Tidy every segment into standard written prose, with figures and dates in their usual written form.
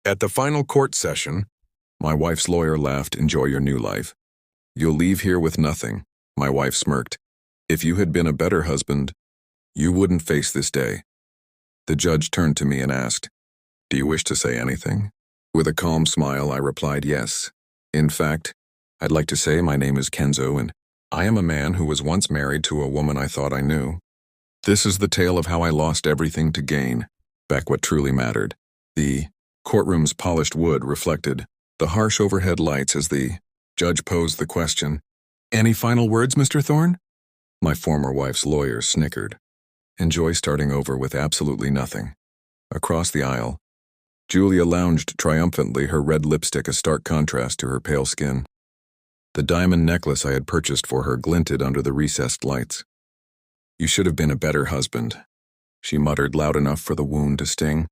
At the final court session, my wife's lawyer laughed, "Enjoy your new life. You'll leave here with nothing." My wife smirked. "If you had been a better husband, you wouldn't face this day." The judge turned to me and asked, "Do you wish to say anything?" With a calm smile, I replied, "Yes. In fact, I'd like to say my name is Kenzo, and I am a man who was once married to a woman I thought I knew. This is the tale of how I lost everything to gain back what truly mattered." The courtroom's polished wood reflected the harsh overhead lights as the judge posed the question, "Any final words, Mr. Thorne?" My former wife's lawyer snickered. "Enjoy starting over with absolutely nothing." Across the aisle, Julia lounged triumphantly, her red lipstick a stark contrast to her pale skin. The diamond necklace I had purchased for her glinted under the recessed lights. "You should have been a better husband," she muttered loud enough for the wound to sting.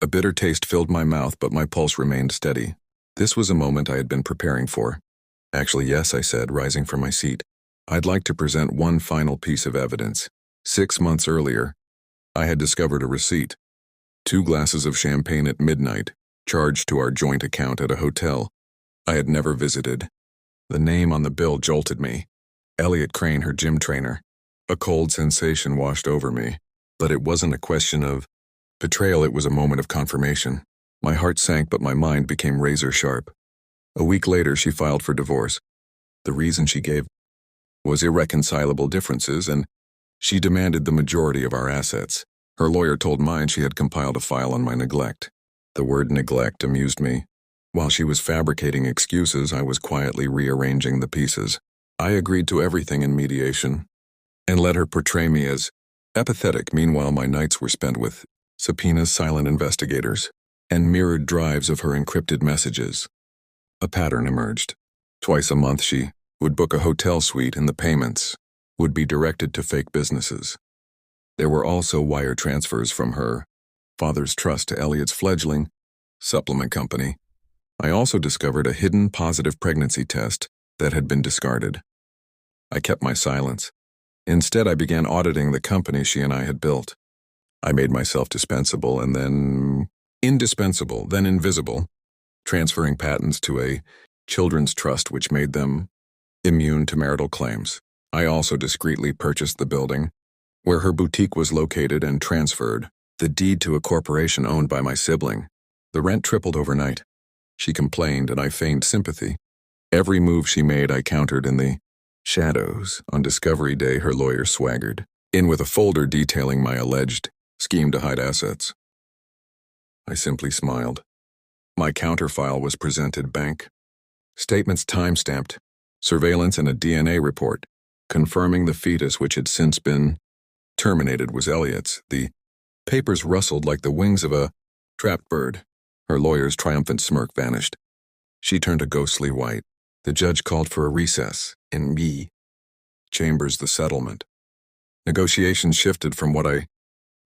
A bitter taste filled my mouth, but my pulse remained steady. This was a moment I had been preparing for. "Actually, yes," I said, rising from my seat. "I'd like to present one final piece of evidence. 6 months earlier, I had discovered a receipt. 2 glasses of champagne at midnight, charged to our joint account at a hotel I had never visited. The name on the bill jolted me. Elliot Crane, her gym trainer. A cold sensation washed over me, but it wasn't a question of betrayal, it was a moment of confirmation. My heart sank, but my mind became razor sharp. A week later, she filed for divorce. The reason she gave was irreconcilable differences, and she demanded the majority of our assets. Her lawyer told mine she had compiled a file on my neglect. The word neglect amused me. While she was fabricating excuses, I was quietly rearranging the pieces. I agreed to everything in mediation, and let her portray me as apathetic. Meanwhile, my nights were spent with subpoenas, silent investigators, and mirrored drives of her encrypted messages. A pattern emerged. Twice a month she would book a hotel suite, and the payments would be directed to fake businesses. There were also wire transfers from her father's trust to Elliot's fledgling supplement company. I also discovered a hidden positive pregnancy test that had been discarded. I kept my silence. Instead, I began auditing the company she and I had built. I made myself dispensable and then indispensable, then invisible, transferring patents to a children's trust which made them immune to marital claims. I also discreetly purchased the building where her boutique was located and transferred the deed to a corporation owned by my sibling. The rent tripled overnight. She complained, and I feigned sympathy. Every move she made I countered in the shadows. On discovery day, her lawyer swaggered in with a folder detailing my alleged scheme to hide assets. I simply smiled. My counterfile was presented: bank statements timestamped, surveillance, and a DNA report confirming the fetus, which had since been terminated, was Elliot's. The papers rustled like the wings of a trapped bird. Her lawyer's triumphant smirk vanished. She turned a ghostly white. The judge called for a recess in B chambers, the settlement. Negotiations shifted from what I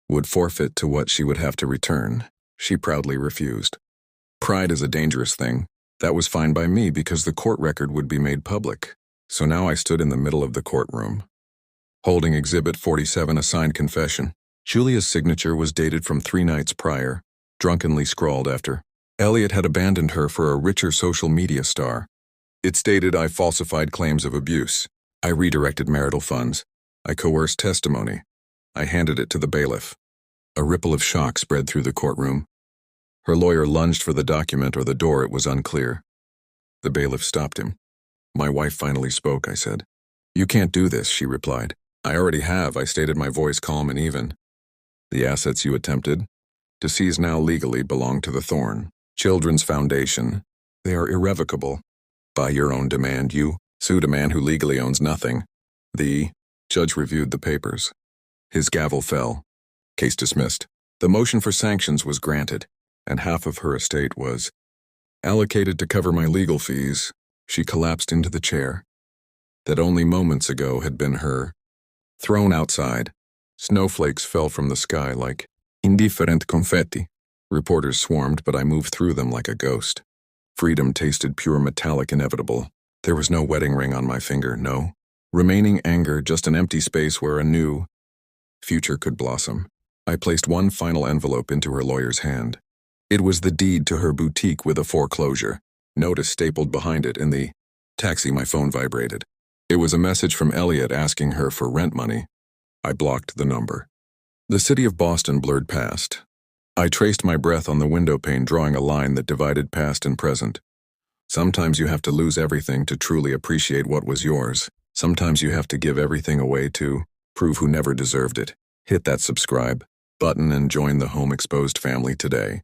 would forfeit to what she would have to return. She proudly refused. Pride is a dangerous thing. That was fine by me because the court record would be made public. So now I stood in the middle of the courtroom, holding Exhibit 47, a signed confession. Julia's signature was dated from 3 nights prior, drunkenly scrawled after Elliot had abandoned her for a richer social media star. It stated, "I falsified claims of abuse. I redirected marital funds. I coerced testimony." I handed it to the bailiff. A ripple of shock spread through the courtroom. Her lawyer lunged for the document or the door, it was unclear. The bailiff stopped him. "My wife finally spoke," I said. "You can't do this," she replied. "I already have," I stated, my voice calm and even. "The assets you attempted to seize now legally belong to the Thorne Children's Foundation. They are irrevocable. By your own demand, you sued a man who legally owns nothing." The judge reviewed the papers. His gavel fell. Case dismissed. The motion for sanctions was granted, and half of her estate was allocated to cover my legal fees. She collapsed into the chair that only moments ago had been her throne. Outside, snowflakes fell from the sky like indifferent confetti. Reporters swarmed, but I moved through them like a ghost. Freedom tasted pure, metallic, inevitable. There was no wedding ring on my finger, no remaining anger, just an empty space where a new future could blossom. I placed one final envelope into her lawyer's hand. It was the deed to her boutique with a foreclosure. Notice stapled behind it in the taxi. My phone vibrated. It was a message from Elliot asking her for rent money. I blocked the number. The city of Boston blurred past. I traced my breath on the window pane, drawing a line that divided past and present. Sometimes you have to lose everything to truly appreciate what was yours. Sometimes you have to give everything away to prove who never deserved it. Hit that subscribe button and join the Home Exposed family today.